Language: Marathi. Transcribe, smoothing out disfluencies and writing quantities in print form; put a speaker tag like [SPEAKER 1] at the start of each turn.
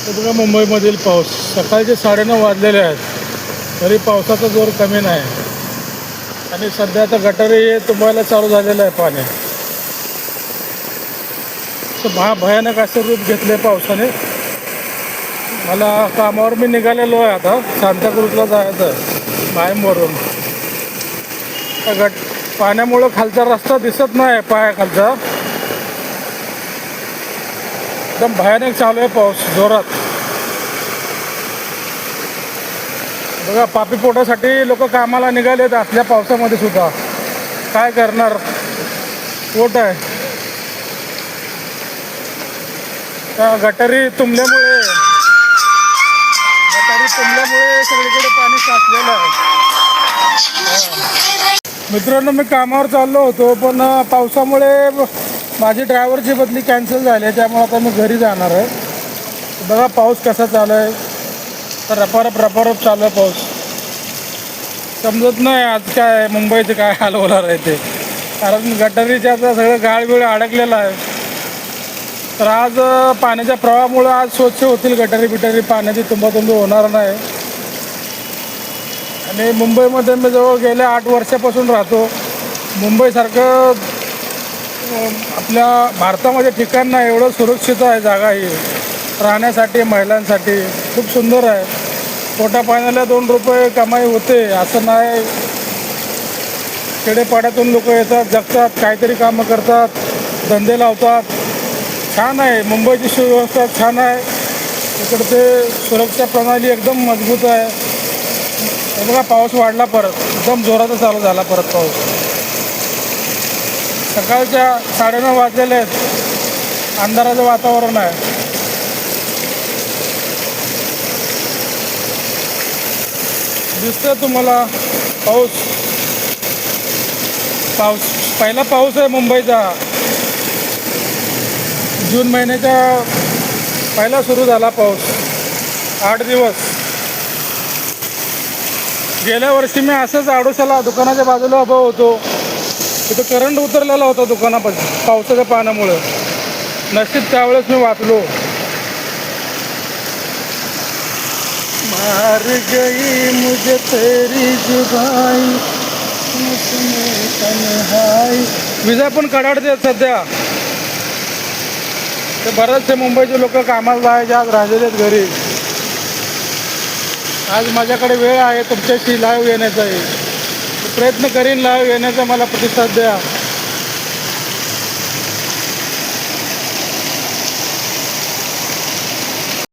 [SPEAKER 1] हे बघा मुंबईमधील पाऊस. सकाळचे 9:30 वाजलेले आहेत तरी पावसाचा जोर कमी नाही. आणि सध्या आता गटारी तुम्हाला चालू झालेलं आहे पाणी. तर भयानक असं रूप घेतले पावसाने. मला कामावर मी निघालेलो आहे आता सांताक्रूजला जायचं माहीमवरून. पाण्यामुळं खालचा रस्ता दिसत नाही पायाखालचा. एकदम भयानक चालू आहे पाऊस जोरात. बघा पापी पोटासाठी लोक कामाला निघालेत असल्या पावसामध्ये सुद्धा. काय करणार, पोट आहे. त्या गटारी तुंबल्यामुळे सगळीकडे पाणी साचलेलं आहे. मित्रांनो, मी कामावर चाललो होतो पण पावसामुळे माझी ड्रायव्हरची बदली कॅन्सल झाली आहे, त्यामुळे आता मी घरी जाणार आहे. बघा पाऊस कसा चालू आहे. तर रपारप चालू आहे पाऊस. समजत नाही आज काय मुंबईचे काय हाल होणार आहे ते. कारण गटारीच्या आता सगळं गाळबिळ अडकलेलं आहे. तर आज पाण्याच्या प्रवाहामुळं आज स्वच्छ होतील गटारी बिटारी. पाण्याची तुंबातुंबी होणार नाही. आणि मुंबईमध्ये मी जवळ गेल्या 8 वर्षापासून राहतो. मुंबईसारखं आपल्या भारतामध्ये ठिकाण नाही. एवढं सुरक्षित आहे जागा ही राहण्यासाठी, महिलांसाठी खूप सुंदर आहे. पोटा पाण्याला 2 रुपये कमाई होते असं नाही. खेडेपाड्यातून लोक येतात, जगतात, काहीतरी कामं करतात, धंदे लावतात. छान आहे मुंबईची सुव्यवस्था, छान आहे. इकडचे सुरक्षा प्रणाली एकदम मजबूत आहे. हे बघा पाऊस वाढला परत, एकदम जोराचा चालू झाला परत पाऊस. सकाळच्या 9:30 वाजलेले आहेत. अंधाराचं वातावरण आहे. दिसतंय तुम्हाला पाऊस पहिला पाऊस आहे मुंबईचा. जून महिन्याच्या पहिला सुरू झाला पाऊस. 8 दिवस. गेल्या वर्षी मी असंच आडोशाला दुकानाच्या बाजूला उभा होतो. तिथं करंट उतरलेला होता दुकानापासून पावसाच्या पाण्यामुळं. नशीब त्यावेळेस मी वाचलो. मार गई मुझे तेरी जुदाई मुझमें तन्हाई. विजा पण कडाडते सध्या. ते बरेचसे मुंबईचे लोक कामाला जायचे आज राहिलेले आहेत घरी. आज माझ्याकडे वेळ आहे तुमच्याशी लाईव्ह येण्याचाही. प्रयत्न करीन लाईव्ह येण्याचा. मला प्रतिसाद द्या.